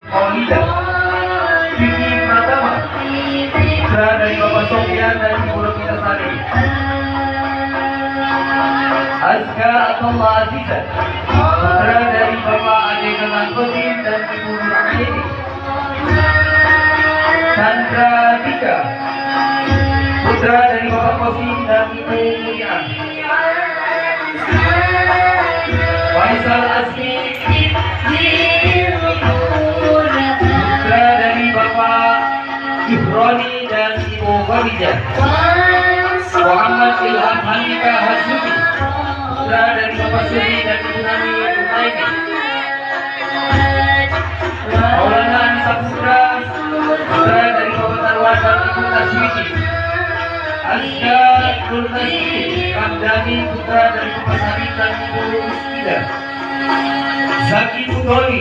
Maulida Vicky Pratama, putra dari Bapak Sofyan dan Ibu Rokita Sari. Azka Atullah Aziza, putra dari Bapak Ade Kenan Kosim dan Ibu Nurahini. Sandra Tika, putra dari Bapak Kosim dan Ibu Mulyaan. Faisal Azmi, putra dari Bapak Ibrani dan Ibu Khadijah. Muhammad Ilham Handika Hasumi, putra dari Bapak Suri dan Ibu Nani Umaini. Maulana Anissa Putra, putra dari Bapak Tarwan dan Ibu Taswiki. Azka Nurtasiti Ramdhani, putra dari Bapak Sari dan Ibu Ida. Zaki Putoli,